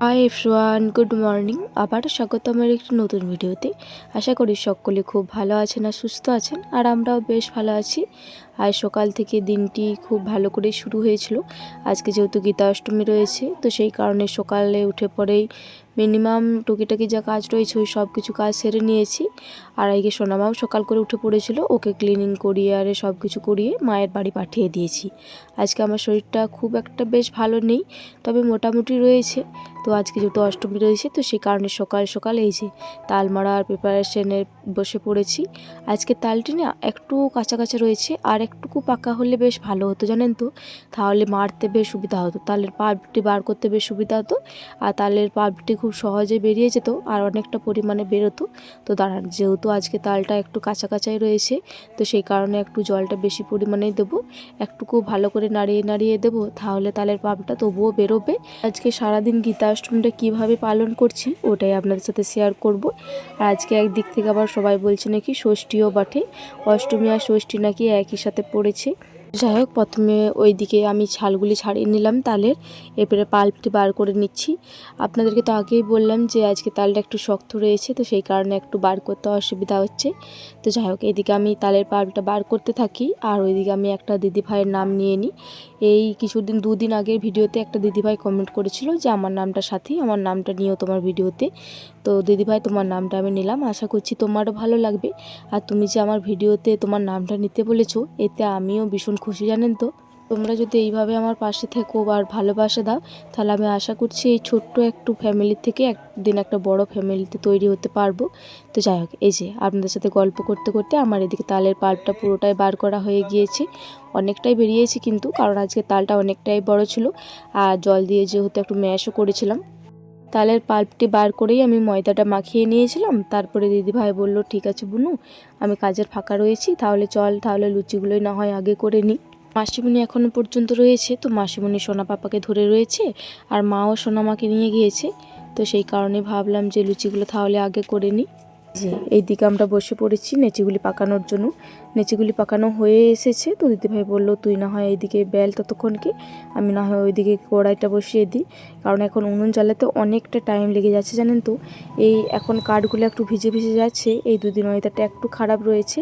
Hi everyone, good morning. আবারও স্বাগত আমার একটি নতুন ভিডিওতে। আশা করি সকলে খুব ভালো আছেন আর সুস্থ আছেন, আর আমরাও বেশ ভালো আছি। আজ সকাল থেকে দিনটি খুব ভালো করে শুরু হয়েছিল। আজকে যেহেতু গীতা অষ্টমী রয়েছে, তো সেই কারণে সকালে উঠে পরেই মিনিমাম টুকিটাকি যা কাজ রয়েছে ওই সব কিছু কাজ সেরে নিয়েছি। আর আজকে সোনামাও সকাল করে উঠে পড়েছিল, ওকে ক্লিনিং করিয়ে আর সব কিছু করিয়ে মায়ের বাড়ি পাঠিয়ে দিয়েছি। আজকে আমার শরীরটা খুব একটা বেশ ভালো নেই, তবে মোটামুটি রয়েছে। তো আজকে যেহেতু অষ্টমী রয়েছে, তো সেই কারণে সকাল সকাল এই যে তাল মারার প্রিপারেশনে বসে পড়েছি। আজকে তালটি না একটু কাঁচা কাঁচা রয়েছে, আর একটুকু পাকা হলে বেশ ভালো হতো জানেন তো, তাহলে মারতে বেশ সুবিধা হতো, তালের পাল্পটি বার করতে বেশ সুবিধা হতো, আর তালের পাল্পটি খুব সহজে বেরিয়ে যেত আর অনেকটা পরিমাণে বেরোতো। তো দাঁড়ান, যেহেতু আজকে তালটা একটু কাঁচা কাঁচাই রয়েছে, তো সেই কারণে একটু জলটা বেশি পরিমাণেই দেবো, একটুকু ভালো করে নাড়িয়ে নাড়িয়ে দেবো, তাহলে তালের পাল্পটা তবুও বেরোবে। আজকে সারাদিন গীতা অষ্টমীটা কীভাবে পালন করছি ওটাই আপনাদের সাথে শেয়ার করব। আর আজকে একদিক থেকে আবার সবাই বলছে নাকি ষষ্ঠীও বটে, অষ্টমী আর ষষ্ঠী নাকি একই সাথে পড়েছে। যাই হোক, প্রথমে ওইদিকে আমি ছালগুলি ছাড়িয়ে নিলাম তালের, এরপরে পাল্পটি বার করে নিচ্ছি। আপনাদেরকে তো আগেই বললাম যে আজকে তালটা একটু শক্ত রয়েছে, তো সেই কারণে একটু বার করতে অসুবিধা হচ্ছে। তো যাই হোক, এদিকে আমি তালের পাল্পটা বার করতে থাকি, আর ওইদিকে আমি একটা দিদিভাইয়ের নাম নিয়ে নিই। এই কিছুদিন দুদিন আগের ভিডিওতে একটা দিদিভাই কমেন্ট করেছিল যে আমার নামটা সাথী, আমার নামটা নিও তোমার ভিডিওতে। তো দিদিভাই, তোমার নামটা আমি নিলাম, আশা করছি তোমারও ভালো লাগবে। আর তুমি যে আমার ভিডিওতে তোমার নামটা নিতে বলেছো, এতে আমিও ভীষণ খুশি জানেন তো। তোমরা যদি এইভাবে আমার পাশে থেকো আর ভালোবাসা দাও, তাহলে আমি আশা করছি এই ছোট্ট একটু ফ্যামিলি থেকে একদিন একটা বড় ফ্যামিলিতে তৈরি হতে পারবো। তো যাই হোক, এই যে আপনাদের সাথে গল্প করতে করতে আমার এদিকে তালের পাল্পটা পুরোটাই বার করা হয়ে গিয়েছে। অনেকটাই বেরিয়েছে কিন্তু, কারণ আজকে তালটা অনেকটাই বড় ছিল, আর জল দিয়ে যেহেতু একটু ম্যাশও করেছিলাম। তালের পাল্পটি বার করেই আমি ময়দাটা মাখিয়ে নিয়েছিলাম। তারপরে দিদিভাই বলল, ঠিক আছে বুনু, আমি কাজের ফাঁকা রয়েছি, তাহলে চল, তাহলে লুচিগুলোই না হয় আগে করে নিই। মাসিমণি এখনও পর্যন্ত রয়েছে, তো মাসিমণি সোনা পাপাকে ধরে রয়েছে, আর মাও সোনামাকে নিয়ে গিয়েছে। তো সেই কারণে ভাবলাম যে লুচিগুলো তাহলে আগে করে নিই। যে এইদিকে আমরা বসে পড়েছি নেচিগুলি পাকানোর জন্য। নেচিগুলি পাকানো হয়ে এসেছে, তো দিদিভাই বললো, তুই না হয় এইদিকে বেল ততক্ষণকে, আমি না হয় ওইদিকে কড়াইটা বসিয়ে দিই, কারণ এখন উনুন জ্বালাতে অনেকটা টাইম লেগে যাচ্ছে জানেন তো। এই এখন কাঠগুলো একটু ভিজে ভিজে যাচ্ছে, এই দুদিন ওয়েদারটা একটু খারাপ রয়েছে।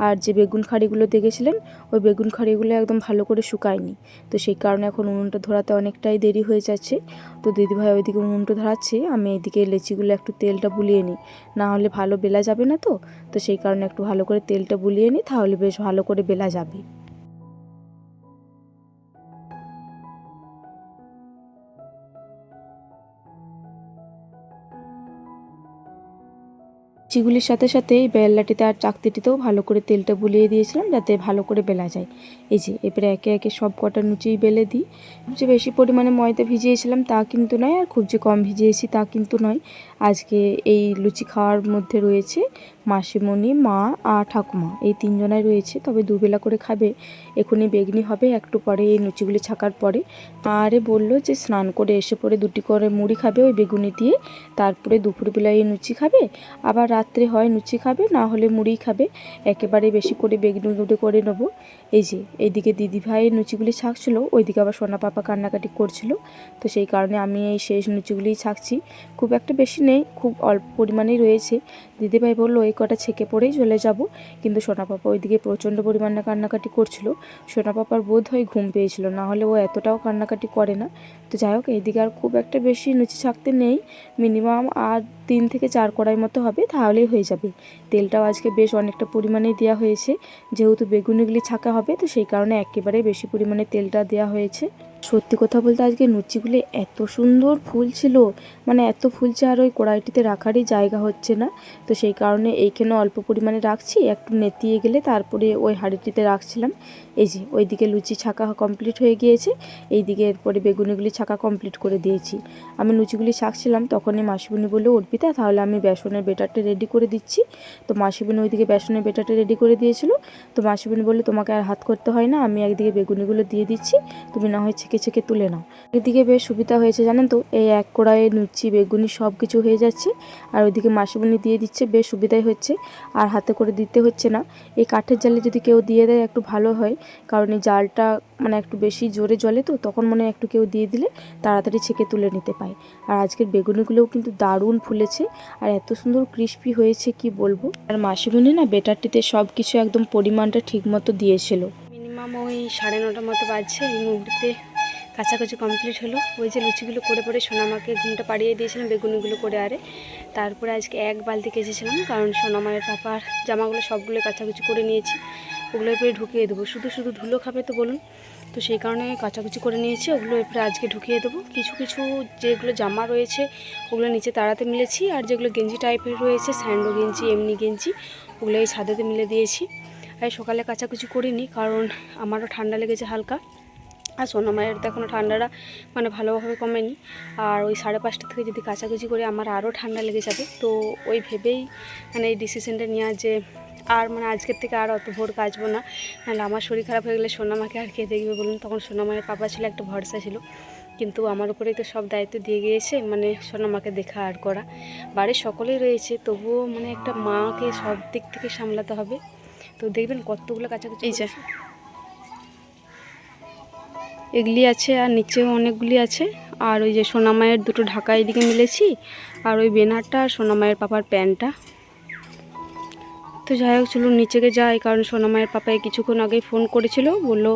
আর যে বেগুন খাড়িগুলো দেখেছিলেন, ওই বেগুন খাড়িগুলো একদম ভালো করে শুকায়নি, তো সেই কারণে এখন উনুনটা ধরাতে অনেকটাই দেরি হয়ে যাচ্ছে। তো দিদিভাই ওইদিকে উনুনটা ধরাচ্ছে, আমি এইদিকে লেচিগুলো একটু তেলটা বুলিয়ে নিই, না হলে ভালো বেলা যাবে না। তো তো সেই কারণে একটু ভালো করে তেলটা বুলিয়ে নিই, তাহলে বেশ ভালো করে বেলা যাবে। চিগুলির সাথে সাথে এই বেল্লাটিতে আর চাকতিটিতেও ভালো করে তেলটা বুলিয়ে দিয়েছিলাম, যাতে ভালো করে বেলা যায়। এই যে এবারে একে একে সব কটা লুচিই বেলে দিই। খুব যে বেশি পরিমাণে ময়দা ভিজিয়েছিলাম তা কিন্তু নয়, আর খুব যে কম ভিজিয়েছি তা কিন্তু নয়। আজকে এই লুচি খাওয়ার মধ্যে রয়েছে মাসিমণি, মা আর ঠাকুমা, এই তিনজনাই রয়েছে, তবে দুবেলা করে খাবে। এখনই বেগনি হবে একটু পরে, এই লুচিগুলি ছাকার পরে। আরে বললো যে স্নান করে এসে পরে দুটি করে মুড়ি খাবে ওই বেগুনি দিয়ে, তারপরে দুপুরবেলায় এই লুচি খাবে, আবার রাত্রে হয় লুচি খাবে, না হলে মুড়ি খাবে, একেবারে বেশি করে বেগুনি গুঁড়ো করে নেবো। এই যে এইদিকে দিদিভাই লুচিগুলি ছাকছিল, ওইদিকে আবার সোনা পাপা কান্নাকাটি করছিল, তো সেই কারণে আমি এই শেষ লুচিগুলিই ছাকছি। খুব একটা বেশি নেই, খুব অল্প পরিমাণেই রয়েছে। দিদিভাই বললো এই কটা ছেঁকে পরেই চলে যাব, কিন্তু সোনা পাপা ওইদিকে প্রচণ্ড পরিমাণে কান্নাকাটি করছিল। সোনা পাপার বোধ হয় ঘুম পেয়েছিল, না হলে ও এতটাও কান্নাকাটি করে না। তো যাই হোক, এইদিকে আর খুব একটা বেশি লুচি ছাকতে নেই, মিনিমাম আর 3 থেকে 4 কড়াই মতো হবে, তাহলেই হয়ে যাবে। তেলটাও আজকে বেশ অনেকটা পরিমাণেই দেওয়া হয়েছে, যেহেতু বেগুনিগুলি ছাকা হবে, তো সেই কারণে একেবারে বেশি পরিমাণে তেলটা দেওয়া হয়েছে। সত্যি কথা বলতে আজকে লুচিগুলি এত সুন্দর ফুলছিল, মানে এত ফুলছে, আর ওই কড়াইটিতে রাখারই জায়গা হচ্ছে না। তো সেই কারণে এইখানে অল্প পরিমাণে রাখছি, একটু নেতিয়ে গেলে তারপরে ওই হাঁড়িটিতে রাখছিলাম। এই যে ওইদিকে লুচি ছাকা কমপ্লিট হয়ে গিয়েছে, এইদিকে এরপরে বেগুনিগুলি ছাকা কমপ্লিট করে দিয়েছি। আমি লুচিগুলি ছাকছিলাম, তখনই মাসিমণি বললো, অর্পিতা তাহলে আমি বেসনের বেটারটা রেডি করে দিচ্ছি। তো মাসিমণি ওইদিকে বেসনের বেটারটা রেডি করে দিয়েছিল। তো মাসিমণি বললো, তোমাকে আর হাত করতে হয় না, আমি একদিকে বেগুনিগুলো দিয়ে দিচ্ছি, তুমি না হয় ছেঁকে ছেঁকে ছেঁকে তুলে নাও। এদিকে বেশ সুবিধা হয়েছে জানেন তো, এই এক কড়াইয়ে লুচি বেগুনি সব কিছু হয়ে যাচ্ছে, আর ওইদিকে মাসিমণি দিয়ে দিচ্ছে, বেশ সুবিধাই হচ্ছে, আর হাতে করে দিতে হচ্ছে না। এই কাঠের জালে যদি কেউ দিয়ে দেয় একটু ভালো হয়, কারণ এই জালটা মানে একটু বেশি জোরে জ্বলে তো, তখন মনে হয় একটু কেউ দিয়ে দিলে তাড়াতাড়ি ছেঁকে তুলে নিতে পায়। আর আজকের বেগুনিগুলোও কিন্তু দারুণ ফুলেছে আর এত সুন্দর ক্রিস্পি হয়েছে কি বলবো। আর মাসিমণি না বেটারটিতে সব কিছু একদম পরিমাণটা ঠিক মতো দিয়েছিল। মিনিমাম ওই 9:30 মতো বাজছে। এই মুহূর্তে কাছাকাছি কমপ্লিট হলো। ওই যে লুচিগুলো করে পরে সোনামাকে ঘুমটা পাড়িয়ে দিয়েছিলাম বেগুনিগুলো করে, আরে তারপরে আজকে এক বালতি কেচেছিলাম, কারণ সোনামায়ের পাপার জামাগুলো সবগুলো কাচাকুচি করে নিয়েছি, ওগুলো এরপরে ঢুকিয়ে দেবো। শুধু শুধু ধুলো খাবে তো বলুন, তো সেই কারণে কাচাকুচি করে নিয়েছি, ওগুলো এরপরে আজকে ঢুকিয়ে দেবো। কিছু কিছু যেগুলো জামা রয়েছে ওগুলো নিচে তাড়াতে মিলেছি, আর যেগুলো গেঞ্জি টাইপের রয়েছে স্যান্ডো গেঞ্জি এমনি গেঞ্জি ওগুলো এই ছাদেতে মিলে দিয়েছি। আর সকালে কাচাকুচি করিনি, কারণ আমারও ঠান্ডা লেগেছে হালকা, আর সোনামায়ের তো এখনও ঠান্ডাটা মানে ভালোভাবে কমেনি। আর ওই 5:30 থেকে যদি কাচাকুচি করে আমার আরও ঠান্ডা লেগে যাবে, তো ওই ভেবেই মানে এই ডিসিশনটা নেওয়া যে আর মানে আজকের থেকে আর অত ভোর কাচবো না, নাহলে আমার শরীর খারাপ হয়ে গেলে সোনামাকে আর কে দেখবে বলুন। তখন সোনামায়ের পাপা ছিল, একটা ভরসা ছিল, কিন্তু আমার উপরেই তো সব দায়িত্ব দিয়ে গিয়েছে, মানে সোনামাকে দেখা আর করা। বাড়ির সকলেই রয়েছে, তবুও মানে একটা মাকে সব দিক থেকে সামলাতে হবে। তো দেখবেন কতগুলো কাচাকুচি, এই যে এগুলি আছে, আর নিচেও অনেকগুলি আছে। আর ওই যে সোনামায়ের দুটো ঢাকা এদিকে মিলেছি, আর ওই বেনারটা আর সোনামায়ের পাপার প্যান্টটা। তো যাই হোক চলুন নিচেকে যাই, কারণ সোনামায়ের পাপায় কিছুক্ষণ আগেই ফোন করেছিল, বললো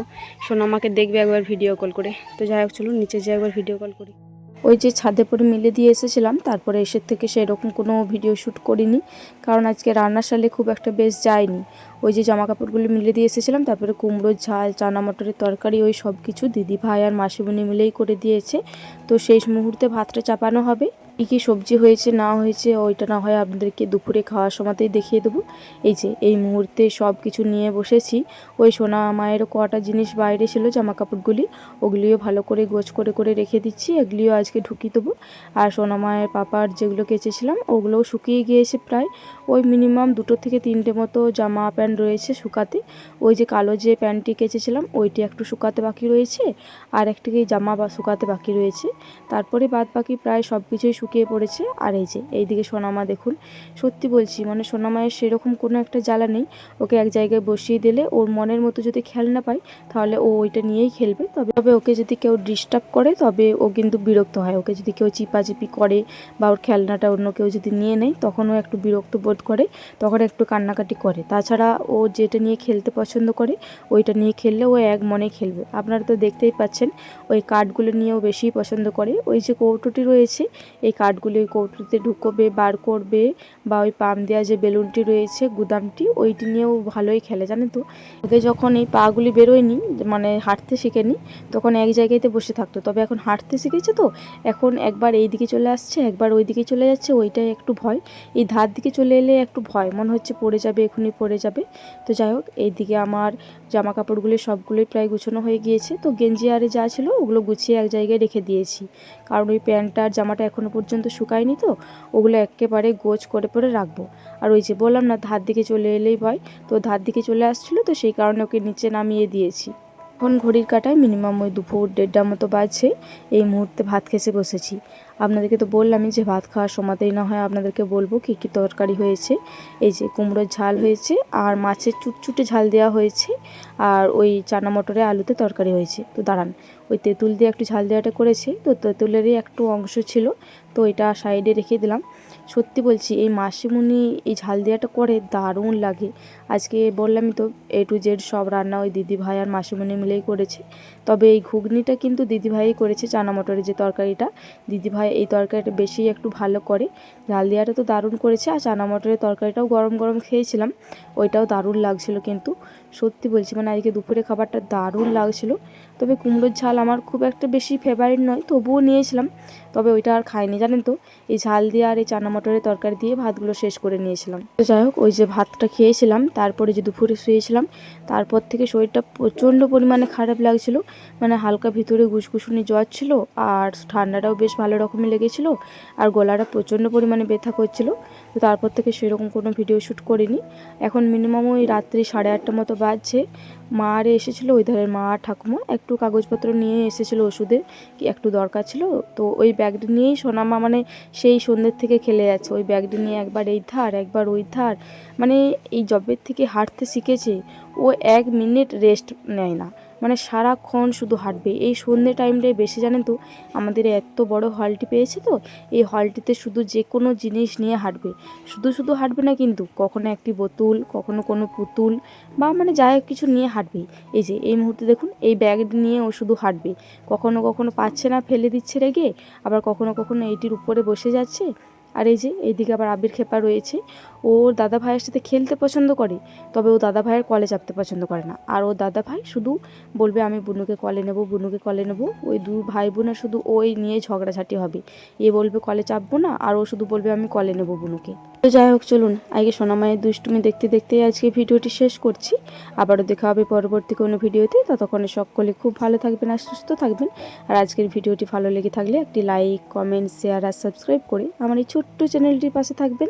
সোনামাকে দেখবে একবার ভিডিও কল করে। তো যাই হোক চলুন নিচে যাই একবার ভিডিও কল করি। ওই যে ছাদে পরে মিলে দিয়ে এসেছিলাম, তারপরে এসে থেকে সেরকম কোনো ভিডিও শ্যুট করিনি, কারণ আজকে রান্নার সালে খুব একটা বেশ যায়নি। ওই যে জামা কাপড়গুলো মিলে দিয়ে এসেছিলাম, তারপরে কুমড়োর ঝাল, চানা মটরের তরকারি, ওই সব কিছু দিদি ভাই আর মাসিমণি মিলেই করে দিয়েছে। তো সেই মুহূর্তে ভাতটা চাপানো হবে। কী কী সবজি হয়েছে না হয়েছে ওইটা না হয় আপনাদেরকে দুপুরে খাওয়ার সময়তেই দেখিয়ে দেবো। এই যে এই মুহূর্তে সব কিছু নিয়ে বসেছি। ওই সোনা মায়েরও কটা জিনিস বাইরে ছিল জামা কাপড়গুলি, ওগুলিও ভালো করে গোছ করে করে রেখে দিচ্ছি, এগুলিও আজকে ঢুকিয়ে দেবো। আর সোনা মায়ের পাপার যেগুলো কেচেছিলাম ওগুলোও শুকিয়ে গিয়েছে প্রায়, ওই মিনিমাম 2 থেকে 3টে মতো জামা প্যান্ট রয়েছে শুকাতে। ওই যে কালো যে প্যান্টটি কেচেছিলাম ওইটি একটু শুকাতে বাকি রয়েছে, আর একটিকে জামা বা শুকাতে বাকি রয়েছে। তারপরে বাদ বাকি প্রায় সব কিছুই শুকিয়ে পড়েছে। আর এই যে এইদিকে সোনামা দেখুন, সত্যি বলছি মানে সোনামায়ের সেরকম কোনো একটা জ্বালা নেই, ওকে এক জায়গায় বসিয়ে দিলে ওর মনের মতো যদি খেলনা পায় তাহলে ও ওইটা নিয়েই খেলবে। তবে ওকে যদি কেউ ডিস্টার্ব করে তবে ও কিন্তু বিরক্ত হয়, ওকে যদি কেউ চিপাচিপি করে বা ওর খেলনাটা অন্য কেউ যদি নিয়ে নেয় তখন ও একটু বিরক্ত বোধ করে, তখন একটু কান্নাকাটি করে। তাছাড়া ও যেটা নিয়ে খেলতে পছন্দ করে ওইটা নিয়ে খেললে ও এক মনে খেলবে। আপনারা তো দেখতেই পাচ্ছেন ওই কাঠগুলো নিয়েও বেশি পছন্দ করে। ওই যে কৌটোটি রয়েছে এই কাঠগুলি ওই কৌটোতে ঢুকোবে বার করবে, বা ওই পাম দেওয়া যে বেলুনটি রয়েছে গুদামটি ওইটি নিয়েও ভালোই খেলে জানেন তো। ওকে যখন এই পাগুলি বেরোয়নি মানে হাঁটতে শিখেনি তখন এক জায়গাতে বসে থাকতো, তবে এখন হাঁটতে শিখেছে তো এখন একবার এই দিকে চলে আসছে একবার ওই দিকে চলে যাচ্ছে, ওইটাই একটু ভয়। এই ধার দিকে চলে এলে একটু ভয়, মনে হচ্ছে পড়ে যাবে, এখনই পড়ে যাবে। তো যাই হোক এইদিকে আমার জামা কাপড়গুলি সবগুলোই প্রায় গুছানো হয়ে গিয়েছে। তো গেঞ্জি আরে যা ছিল ওগুলো গুছিয়ে এক জায়গায় রেখে দিয়েছি, কারণ ওই প্যান্টটা আর জামাটা এখনও পর্যন্ত শুকায়নি, তো ওগুলো একেবারে গোছ করে পরে রাখবো। আর ওই যে বললাম না ধার দিকে চলে এলেই ভয়, তো ধার দিকে চলে আসছিলো, তো সেই কারণে ওকে নিচে নামিয়ে দিয়েছি। এখন ঘড়ির কাঁটায় মিনিমাম ওই দুপুর 1:30 মতো বাজছে, এই মুহূর্তে ভাত খেতে বসেছি। আপনাদেরকে তো বললামই যে ভাত খাওয়ার সময়তেই না হয় আপনাদেরকে বলবো কী কী তরকারি হয়েছে। এই যে কুমড়োর ঝাল হয়েছে, আর মাছের চুটচুটে ঝাল দেওয়া হয়েছে, আর ওই চানা মটরে আলুতে তরকারি হয়েছে। তো দাঁড়ান, ওই তেঁতুল দিয়ে একটু ঝাল দেওয়াটা করেছে, তো তেঁতুলেরই একটু অংশ ছিল, তো এটা সাইডে রেখে দিলাম। সত্যি বলছি এই মাসিমণি এই ঝাল দেওয়াটা করে দারুণ লাগে। আজকে বললামই তো A to Z সব রান্না ওই দিদিভাই আর মাসিমণি মিলেই করেছে। তবে এই ঘুগনিটা কিন্তু দিদিভাইই করেছে, চানা মটরের যে তরকারিটা দিদিভাই এই তরকারিটা বেশি একটু ভালো করে। ঝাল দেওয়াটা তো দারুণ করেছে, আর চানা মটরের তরকারিটাও গরম গরম খেয়েছিলাম, ওইটাও দারুণ লাগছিল। কিন্তু সত্যি বলছি মানে আজকে দুপুরে খাবারটা দারুণ লাগছিল। তবে কুমড়োর ঝাল আমার খুব একটা বেশি ফেভারিট নয়, তবুও নিয়েছিলাম, তবে ওইটা আর খাইনি জানেন তো। এই ঝাল দিয়ে আর এই চানা মটরের তরকারি দিয়ে ভাতগুলো শেষ করে নিয়েছিলাম। তো যাই হোক ওই যে ভাতটা খেয়েছিলাম, তারপরে যে দুপুরে শুয়েছিলাম, তারপর থেকে শরীরটা প্রচণ্ড পরিমাণে খারাপ লাগছিল, মানে হালকা ভিতরে গুসগুসুনি জ্বর ছিল, আর ঠান্ডাটাও বেশ ভালো রকমের লেগেছিল, আর গলাটা প্রচণ্ড পরিমাণে ব্যথা করছিল। তো তারপর থেকে সেরকম কোনো ভিডিও শ্যুট করিনি। এখন মিনিমাম ওই রাত্রি 8:30 মতো বাজছে। মা আরে এসেছিলো, ওই ধারের মা আর ঠাকুমা একটু কাগজপত্র নিয়ে এসেছিলো, ওষুধের কি একটু দরকার ছিল। তো ওই ব্যাগটি নিয়েই সোনামা মানে সেই সন্ধ্যের থেকে খেলে যাচ্ছে। ওই ব্যাগটি নিয়ে একবার এই ধার একবার ওই ধার, মানে এই জবের থেকে হাঁটতে শিখেছে ও 1 মিনিট রেস্ট নেয় না, মানে সারাক্ষণ শুধু হাঁটবে। এই সন্ধ্যে টাইমটাই বেশি, জানেন তো, আমাদের এত বড় হলটি পেয়েছে তো, এই হলটিতে শুধু যে কোনো জিনিস নিয়ে হাঁটবে। শুধু শুধু হাঁটবে না কিন্তু, কখনো একটি বোতল, কখনো কোনো পুতুল বা মানে যাই হোক কিছু নিয়ে হাঁটবে। এই যে এই মুহূর্তে দেখুন এই ব্যাগটি নিয়ে ও শুধু হাঁটবে। কখনো কখনো পাচ্ছে না, ফেলে দিচ্ছে রেগে, আবার কখনো কখনো এইটির উপরে বসে যাচ্ছে। আর এই যে এইদিকে আবার আবির খেপা রয়েছে, ওর দাদা ভাইয়ের সাথে খেলতে পছন্দ করে, তবে ও দাদা ভাইয়ের কলে চাপতে পছন্দ করে না। আর ও দাদা ভাই শুধু বলবে আমি বুনুকে কলে নেব, বুনুকে কলে নেব। ওই 2 ভাই বোনের শুধু ওই নিয়ে ঝগড়াঝাটি হবে। এ বলবে কলে চাপবো না, আর ও শুধু বলবে আমি কলে নেব বুনুকে। তো যাই হোক, চলুন আজকে সোনামায়ের দুষ্টুমি দেখতে দেখতে আজকে ভিডিওটি শেষ করছি। আবারও দেখা হবে পরবর্তী কোনো ভিডিওতে। ততক্ষণে সকলে খুব ভালো থাকবেন আর সুস্থ থাকবেন। আর আজকের ভিডিওটি ভালো লেগে থাকলে একটি লাইক, কমেন্ট, শেয়ার আর সাবস্ক্রাইব করে আমার এই ছোট্ট চ্যানেলটির পাশে থাকবেন।